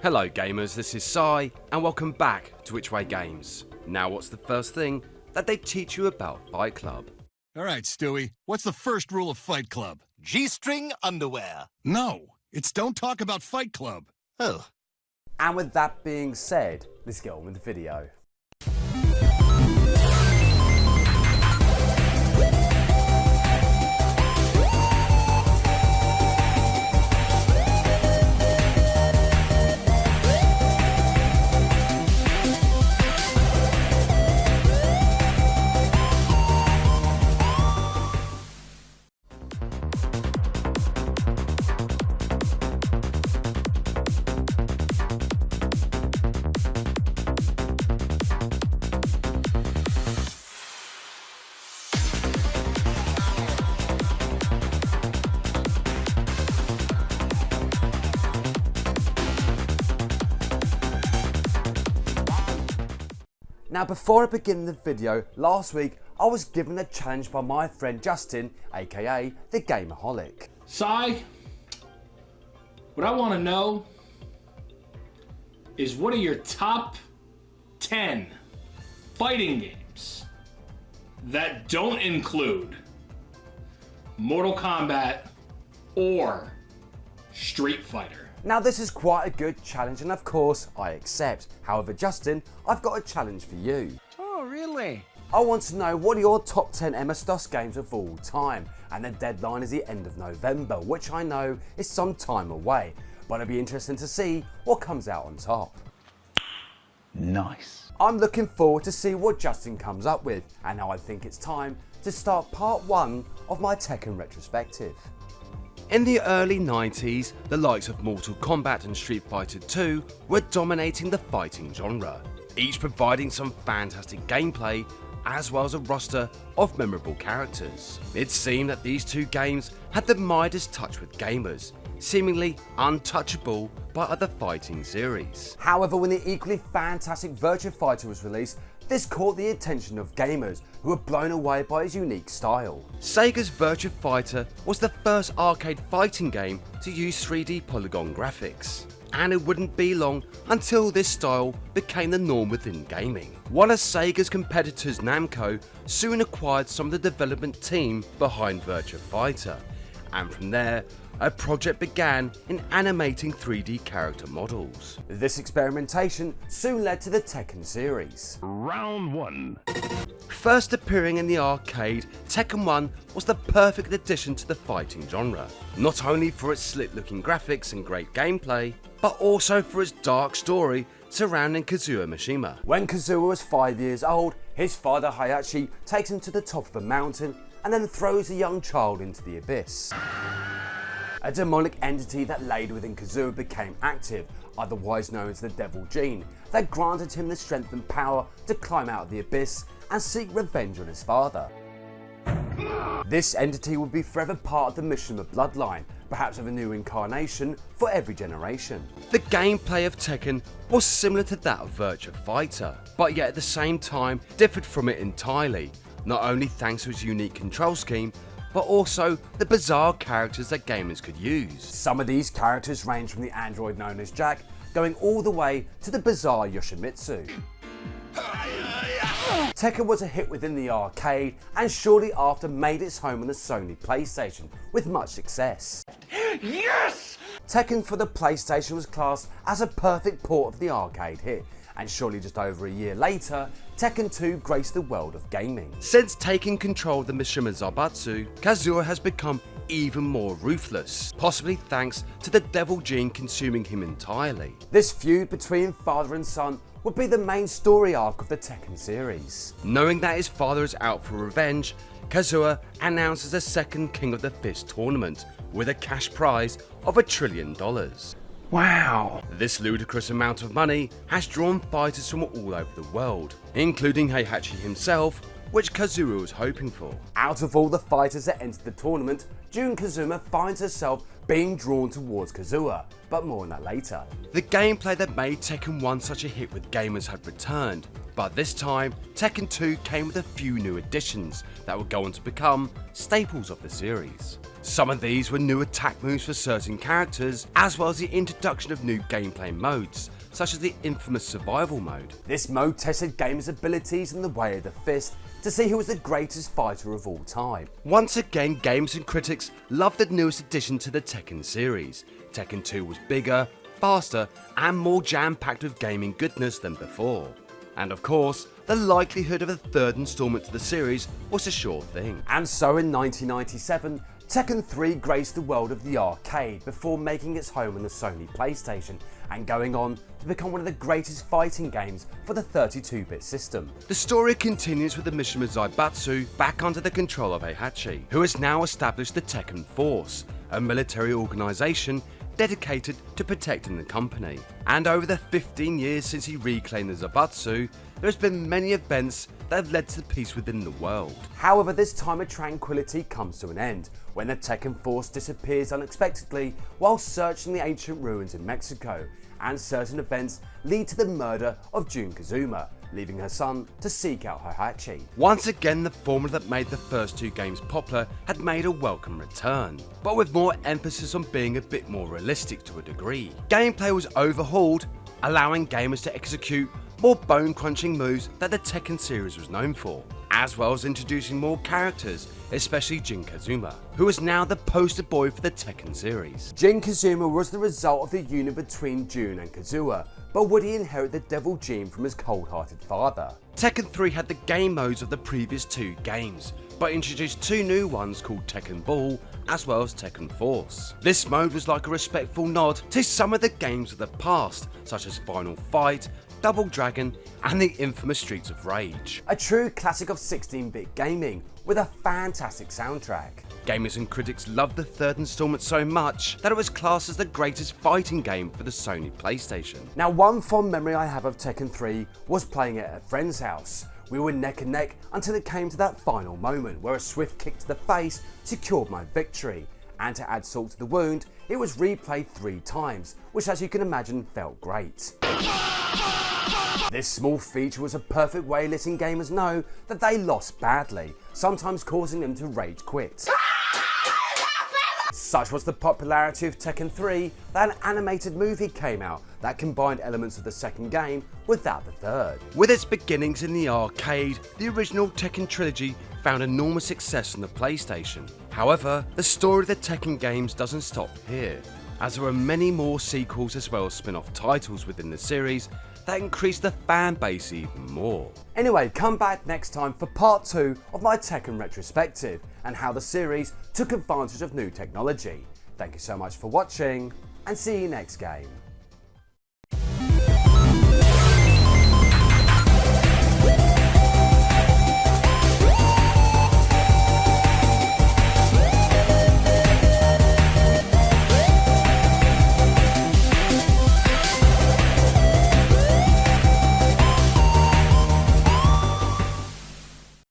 Hello gamers, this is Sai, and welcome back to Which Way Games. Now what's the first thing that they teach you about Fight Club? Alright, Stewie, what's the first rule of Fight Club? G-string underwear. No, it's don't talk about Fight Club. Oh. And with that being said, let's get on with the video. Now before I begin the video, last week I was given a challenge by my friend Justin, aka the Gamerholic. Sai, what I want to know is what are your top 10 fighting games that don't include Mortal Kombat or Street Fighter? Now this is quite a good challenge and of course I accept. However Justin, I've got a challenge for you. Oh, really? I want to know what are your top 10 MS-DOS games of all time, and the deadline is the end of November, which I know is some time away, but it'll be interesting to see what comes out on top. Nice. I'm looking forward to see what Justin comes up with, and now I think it's time to start part 1 of my Tekken retrospective. In the early 90s, the likes of Mortal Kombat and Street Fighter 2 were dominating the fighting genre, each providing some fantastic gameplay as well as a roster of memorable characters. It seemed that these two games had the Midas touch with gamers, seemingly untouchable by other fighting series. However, when the equally fantastic Virtua Fighter was released, this caught the attention of gamers who were blown away by his unique style. Sega's Virtua Fighter was the first arcade fighting game to use 3D polygon graphics, and it wouldn't be long until this style became the norm within gaming. One of Sega's competitors, Namco, soon acquired some of the development team behind Virtua Fighter, and from there a project began in animating 3D character models. This experimentation soon led to the Tekken series. Round 1. First appearing in the arcade, Tekken 1 was the perfect addition to the fighting genre, not only for its slick looking graphics and great gameplay, but also for its dark story surrounding Kazuya Mishima. When Kazuya was 5 years old, his father Hayashi takes him to the top of a mountain and then throws the young child into the abyss. A demonic entity that laid within Kazuya became active, otherwise known as the Devil Gene, that granted him the strength and power to climb out of the abyss and seek revenge on his father. This entity would be forever part of the Mishima bloodline, perhaps with a new incarnation for every generation. The gameplay of Tekken was similar to that of Virtua Fighter, but yet at the same time differed from it entirely, not only thanks to its unique control scheme, but also the bizarre characters that gamers could use. Some of these characters range from the android known as Jack, going all the way to the bizarre Yoshimitsu. Tekken was a hit within the arcade and shortly after made its home on the Sony PlayStation with much success. Yes! Tekken for the PlayStation was classed as a perfect port of the arcade hit, and shortly just over a year later, Tekken 2 graced the world of gaming. Since taking control of the Mishima Zaibatsu, Kazuya has become even more ruthless, possibly thanks to the Devil Gene consuming him entirely. This feud between father and son would be the main story arc of the Tekken series. Knowing that his father is out for revenge, Kazuya announces a second King of the Fist tournament with a cash prize of $1 trillion. Wow. This ludicrous amount of money has drawn fighters from all over the world, including Heihachi himself, which Kazuya was hoping for. Out of all the fighters that entered the tournament, Jun Kazuma finds herself being drawn towards Kazuya, but more on that later. The gameplay that made Tekken 1 such a hit with gamers had returned, but this time Tekken 2 came with a few new additions that would go on to become staples of the series. Some of these were new attack moves for certain characters, as well as the introduction of new gameplay modes, such as the infamous survival mode. This mode tested gamers' abilities in the way of the fist to see who was the greatest fighter of all time. Once again, gamers and critics loved the newest addition to the Tekken series. Tekken 2 was bigger, faster, and more jam-packed with gaming goodness than before. And of course, the likelihood of a third installment to the series was a sure thing. And so in 1997, Tekken 3 graced the world of the arcade before making its home on the Sony PlayStation and going on to become one of the greatest fighting games for the 32-bit system. The story continues with the mission with Zaibatsu back under the control of Heihachi, who has now established the Tekken Force, a military organisation dedicated to protecting the company. And over the 15 years since he reclaimed the Zaibatsu, there has been many events that have led to peace within the world. However, this time of tranquility comes to an end when the Tekken Force disappears unexpectedly while searching the ancient ruins in Mexico, and certain events lead to the murder of Jun Kazuma, leaving her son to seek out Heihachi. Once again, the formula that made the first two games popular had made a welcome return, but with more emphasis on being a bit more realistic to a degree. Gameplay was overhauled, allowing gamers to execute more bone-crunching moves that the Tekken series was known for, as well as introducing more characters, especially Jin Kazuma, who is now the poster boy for the Tekken series. Jin Kazuma was the result of the union between Jun and Kazuya, but would he inherit the devil gene from his cold-hearted father? Tekken 3 had the game modes of the previous two games, but introduced two new ones called Tekken Ball as well as Tekken Force. This mode was like a respectful nod to some of the games of the past, such as Final Fight, Double Dragon, and the infamous Streets of Rage. A true classic of 16-bit gaming with a fantastic soundtrack. Gamers and critics loved the third installment so much that it was classed as the greatest fighting game for the Sony PlayStation. Now, one fond memory I have of Tekken 3 was playing it at a friend's house. We were neck and neck until it came to that final moment where a swift kick to the face secured my victory. And to add salt to the wound, it was replayed 3 times, which as you can imagine felt great. This small feature was a perfect way of letting gamers know that they lost badly, sometimes causing them to rage quit. Such was the popularity of Tekken 3 that an animated movie came out that combined elements of the second game with that of the third. With its beginnings in the arcade, the original Tekken trilogy found enormous success on the PlayStation. However, the story of the Tekken games doesn't stop here, as there are many more sequels as well as spin-off titles within the series that increase the fan base even more. Anyway, come back next time for part 2 of my Tekken retrospective and how the series took advantage of new technology. Thank you so much for watching and see you next game.